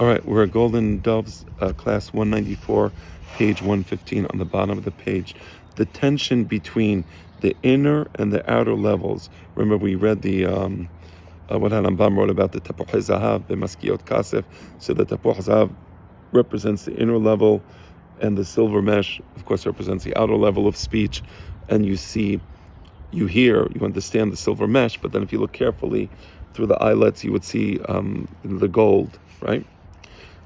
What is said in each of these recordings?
All right, we're at Golden Doves, class 194, page 115 on the bottom of the page. The tension between the inner and the outer levels. Remember, we read the what Rambam wrote about the Tapuch Zahav, the Maskiot Kasef. So the Tapuch Zahav represents the inner level, and the silver mesh, of course, represents the outer level of speech. And you see, you hear, you understand the silver mesh, but then if you look carefully through the eyelets, you would see the gold, right?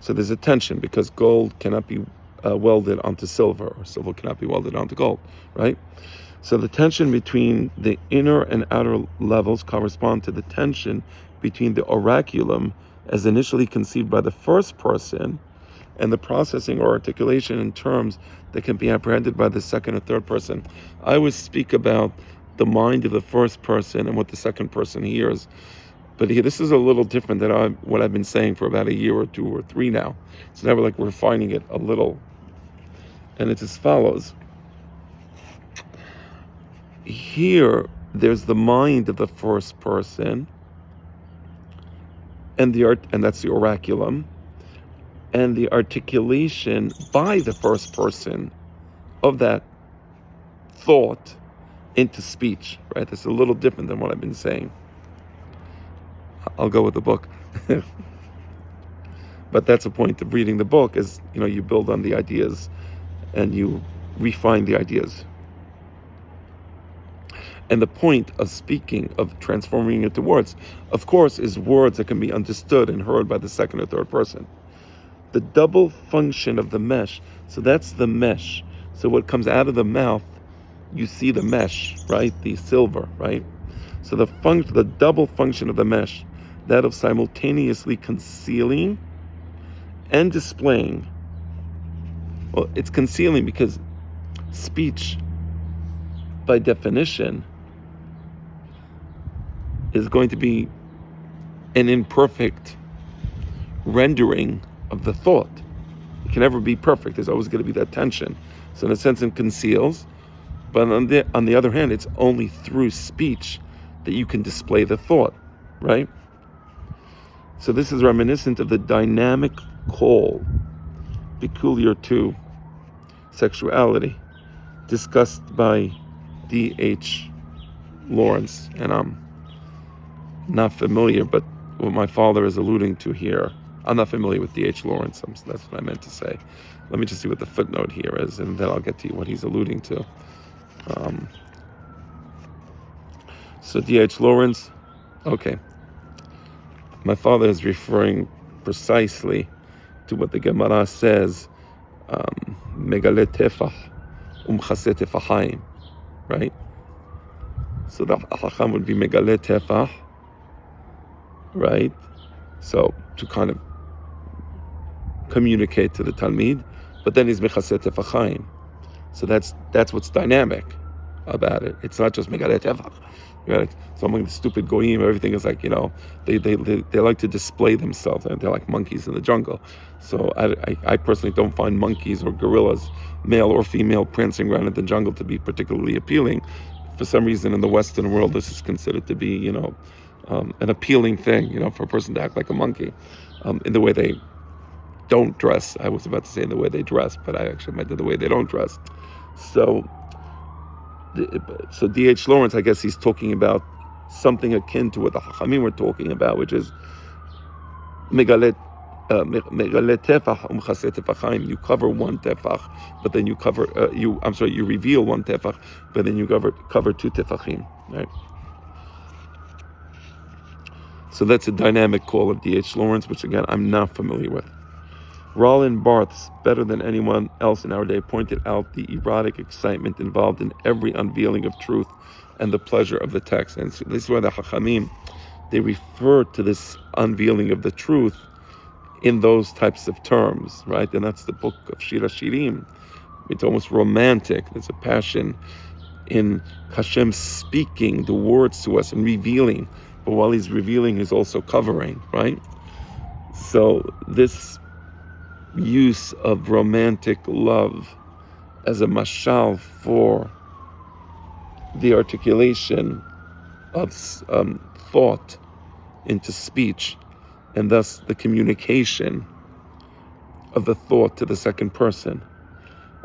So there's a tension because gold cannot be welded onto silver, or silver cannot be welded onto gold, right? So the tension between the inner and outer levels correspond to the tension between the oraculum as initially conceived by the first person and the processing or articulation in terms that can be apprehended by the second or third person. I always speak about the mind of the first person and what the second person hears. But here, this is a little different than what I've been saying for about a year or two or three now. So now we're refining it a little. And it's as follows. Here, there's the mind of the first person, and that's the oraculum, and the articulation by the first person of that thought into speech, right? That's a little different than what I've been saying. I'll go with the book. But that's the point of reading the book, is, you build on the ideas and you refine the ideas. And the point of speaking, of transforming it to words, of course, is words that can be understood and heard by the second or third person. The double function of the mesh, so that's the mesh. So what comes out of the mouth, you see the mesh, right? The silver, right? So the double function of the mesh, that of simultaneously concealing and displaying. Well, it's concealing because speech, by definition, is going to be an imperfect rendering of the thought. It can never be perfect. There's always going to be that tension. So in a sense, it conceals. But on the other hand, it's only through speech that you can display the thought, right? So this is reminiscent of the dynamic call peculiar to sexuality discussed by D.H. Lawrence. And I'm not familiar, but what my father is alluding to here, I'm not familiar with D.H. Lawrence. That's what I meant to say. Let me just see what the footnote here is, and then I'll get to what he's alluding to. So D.H. Lawrence, okay. My father is referring precisely to what the Gemara says, Megale tefach umchase tefachayim, right? So the Chacham would be Megale tefach, right? So to kind of communicate to the Talmid, but then he's Mechase tefachayim. So that's what's dynamic about it. It's not just Megale tefach. Right? So among the stupid goyim, everything is like, they like to display themselves, and they're like monkeys in the jungle. So I personally don't find monkeys or gorillas, male or female, prancing around in the jungle to be particularly appealing. For some reason in the Western world, this is considered to be, an appealing thing, for a person to act like a monkey, in the way they don't dress. I was about to say in the way they dress, but I actually meant in the way they don't dress. So D.H. Lawrence, I guess he's talking about something akin to what the Chachamim were talking about, which is Megalet tefach umchase tefachayim. You cover one tefach, but then you you reveal one tefach, but then you cover two tefachim, right? So that's a dynamic call of D.H. Lawrence, which again I'm not familiar with. Roland Barthes, better than anyone else in our day, pointed out the erotic excitement involved in every unveiling of truth and the pleasure of the text. And so this is why the Chachamim, they refer to this unveiling of the truth in those types of terms, right? And that's the book of Shir HaShirim. It's almost romantic. There's a passion in Hashem speaking the words to us and revealing. But while he's revealing, he's also covering, right? So this use of romantic love as a mashal for the articulation of thought into speech, and thus the communication of the thought to the second person.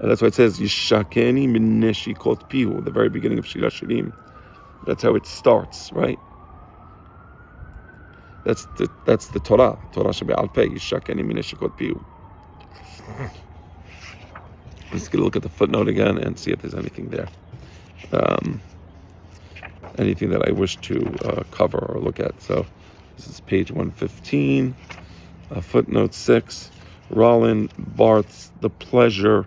That's why it says Yishakeni min neshikot pihu, the very beginning of Shira Shirim. That's how it starts, right? That's the Torah. Torah shebe'al peh, Yishakeni min neshikot pihu. Let's get a look at the footnote again and see if there's anything there. Anything that I wish to cover or look at. So this is page 115, footnote 6. Rollin Barth's The Pleasure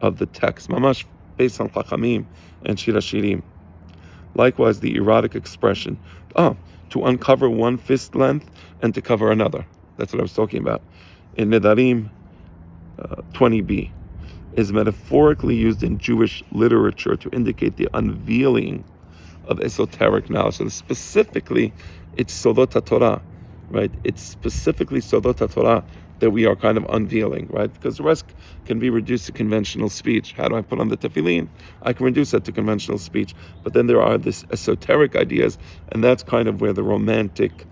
of the Text. Mamash based on Chachamim and Shira Shirim. Likewise, the erotic expression, to uncover one fist length and to cover another. That's what I was talking about. In Nedarim 20b, is metaphorically used in Jewish literature to indicate the unveiling of esoteric knowledge. So specifically, it's Sodot HaTorah, right? It's specifically Sodot HaTorah that we are kind of unveiling, right? Because the rest can be reduced to conventional speech. How do I put on the tefillin? I can reduce that to conventional speech. But then there are these esoteric ideas, and that's kind of where the romantic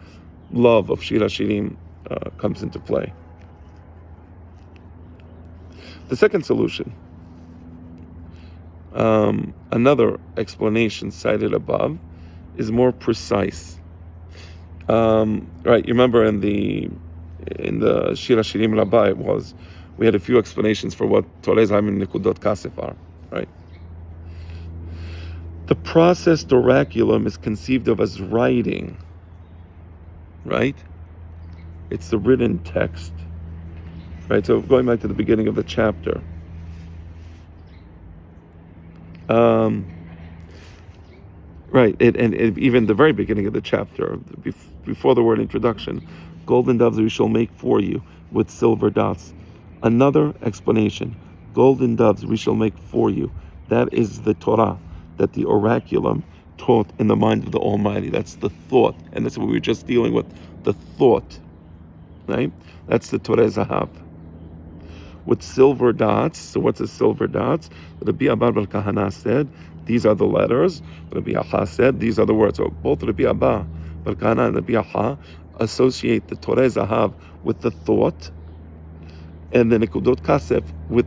love of Shira Shirim comes into play. The second solution, another explanation cited above, is more precise. Right, you remember in the Shira Shirim Rabbah, we had a few explanations for what Torah Zaim and Nikudot Kasef are, right? The processed oraculum is conceived of as writing, right? It's the written text. Right, so going back to the beginning of the chapter. Right, and even the very beginning of the chapter, before the word introduction, golden doves we shall make for you with silver dots. Another explanation, golden doves we shall make for you. That is the Torah that the oraculum taught in the mind of the Almighty. That's the thought, and that's what we were just dealing with, the thought, right? That's the Torah Zahav. With silver dots. So what's the silver dots? Rabbi Abba bar Kahana said, these are the letters. Rabbi Aha said, these are the words. So both Rabbi Abba bar Kahana and Rabbi Aha associate the Torah Zahav with the thought, and the Nikudot Kasef with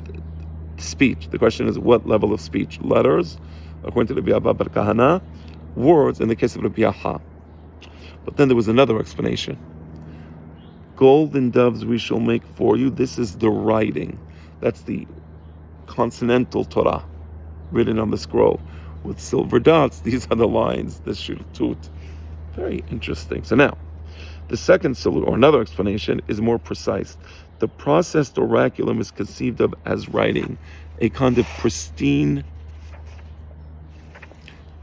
speech. The question is, what level of speech? Letters, according to Rabbi Abba bar Kahana, words in the case of Rabbi Aha. But then there was another explanation. Golden doves we shall make for you. This is the writing. That's the consonantal Torah written on the scroll. With silver dots, these are the lines, the shirtut. Very interesting. So now, the second solution, or another explanation, is more precise. The processed oraculum is conceived of as writing, a kind of pristine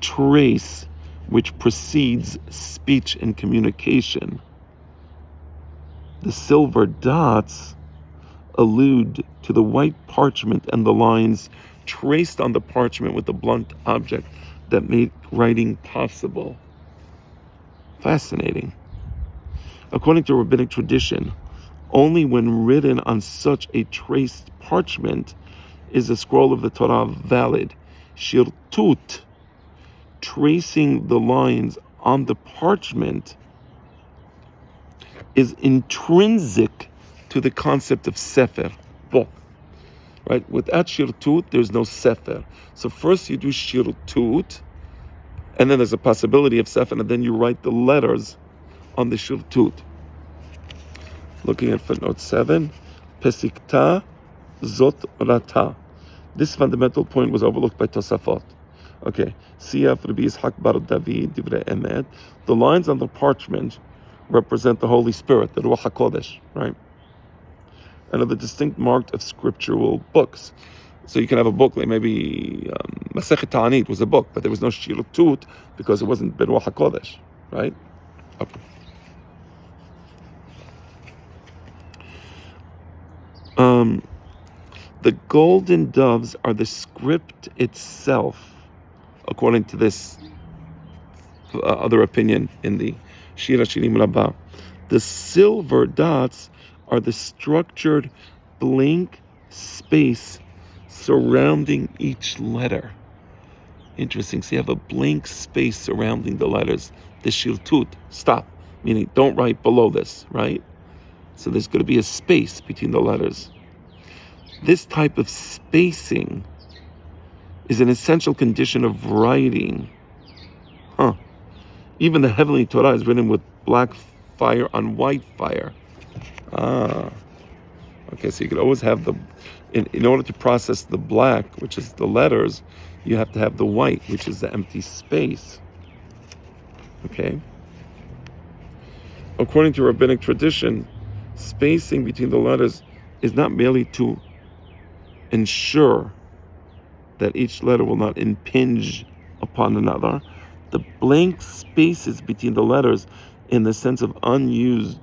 trace which precedes speech and communication. The silver dots allude to the white parchment and the lines traced on the parchment with the blunt object that made writing possible. Fascinating. According to rabbinic tradition, only when written on such a traced parchment is the scroll of the Torah valid. Shirtut, tracing the lines on the parchment, is intrinsic to the concept of sefer, book. Right? Without shirtut, there's no sefer. So first you do shirtut, and then there's a possibility of sefer, and then you write the letters on the shirtut. Looking at footnote 7, Pesikta Zot Rata. This fundamental point was overlooked by Tosafot. Okay, Siyaf Rabbi Yitzhak bar David Divrei Emet. The lines on the parchment represent the Holy Spirit, the Ruach HaKodesh, right? And are the distinct mark of scriptural books. So you can have a book, like maybe Masechet Ta'anit was a book, but there was no shirtut because it wasn't Beruach HaKodesh, right? Okay. The golden doves are the script itself, according to this other opinion in the Shira Shirim Rabbah. The silver dots are the structured blank space surrounding each letter. Interesting. So you have a blank space surrounding the letters. The shirtut, stop, meaning don't write below this, right? So there's going to be a space between the letters. This type of spacing is an essential condition of writing. Huh. Even the heavenly Torah is written with black fire on white fire. Ah. Okay, so you could always have in order to process the black, which is the letters, you have to have the white, which is the empty space. Okay? According to rabbinic tradition, spacing between the letters is not merely to ensure that each letter will not impinge upon another. The blank spaces between the letters, in the sense of unused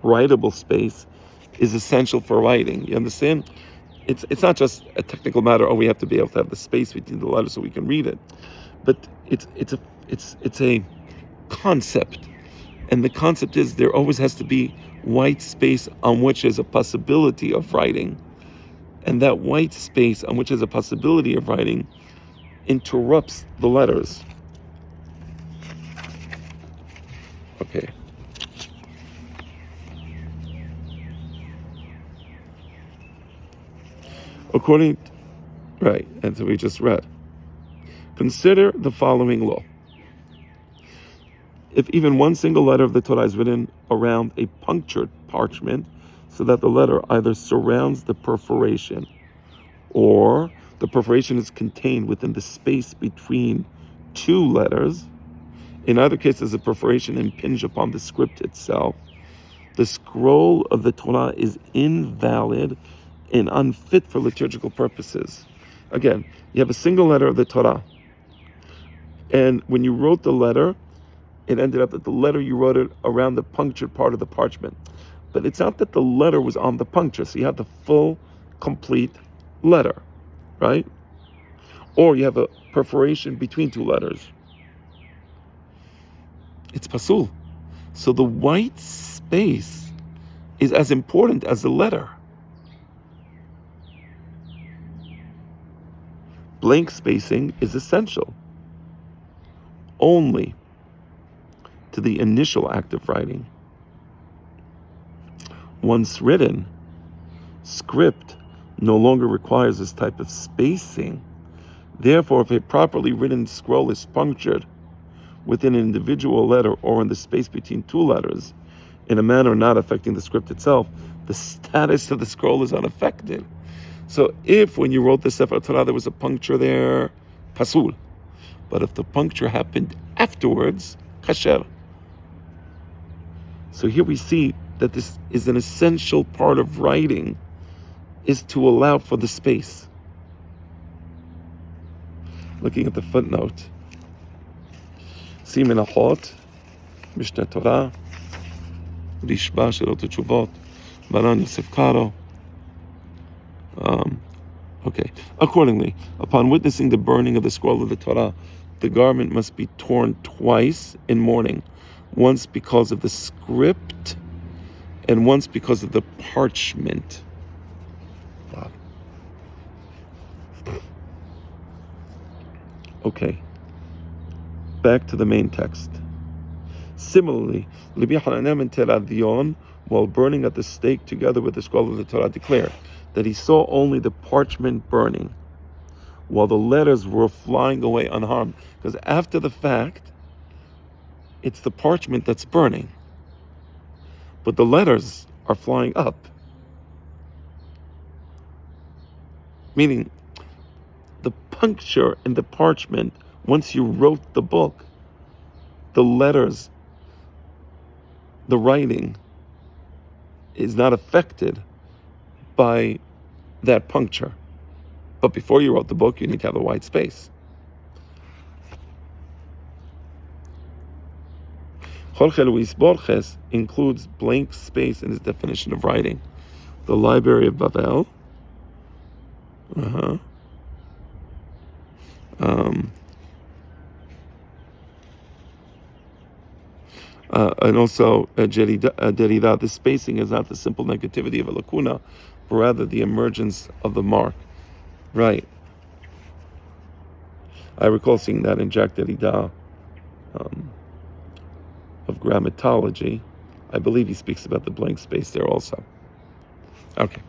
writable space, is essential for writing. You understand? It's not just a technical matter. Oh, we have to be able to have the space between the letters so we can read it, but it's a concept, and the concept is there always has to be white space on which is a possibility of writing, and that white space on which is a possibility of writing interrupts the letters. Okay. Right, and so we just read. Consider the following law. If even one single letter of the Torah is written around a punctured parchment, so that the letter either surrounds the perforation, or the perforation is contained within the space between two letters, in either case does the perforation impinge upon the script itself, the scroll of the Torah is invalid and unfit for liturgical purposes. Again, you have a single letter of the Torah, and when you wrote the letter, it ended up that the letter you wrote it around the punctured part of the parchment. But it's not that the letter was on the puncture, so you have the full, complete letter, right? Or you have a perforation between two letters. It's pasul. So the white space is as important as the letter. Blank spacing is essential only to the initial act of writing. Once written, script no longer requires this type of spacing. Therefore, if a properly written scroll is punctured within an individual letter or in the space between two letters, in a manner not affecting the script itself, the status of the scroll is unaffected. So if when you wrote the Sefer Torah there was a puncture there, pasul. But if the puncture happened afterwards, kasher. So here we see that this is an essential part of writing, is to allow for the space. Looking at the footnote, Siman Achot, Mishneh Torah, Rishba Shelot Teshuvot, Maran Yosef Karo. Okay. Accordingly, upon witnessing the burning of the scroll of the Torah, the garment must be torn twice in mourning, once because of the script and once because of the parchment. Wow. Okay. Back to the main text. Similarly, Rabbi Hanan ben Teradion, while burning at the stake together with the scroll of the Torah, declared that he saw only the parchment burning, while the letters were flying away unharmed. Because after the fact, it's the parchment that's burning, but the letters are flying up. Meaning, the puncture in the parchment, once you wrote the book, the letters, the writing is not affected by that puncture. But before you wrote the book, you need to have a white space. Jorge Luis Borges includes blank space in his definition of writing. The Library of Babel. And also Derrida, the spacing is not the simple negativity of a lacuna, but rather the emergence of the mark. Right. I recall seeing that in Jacques Derrida of Grammatology. I believe he speaks about the blank space there also. Okay.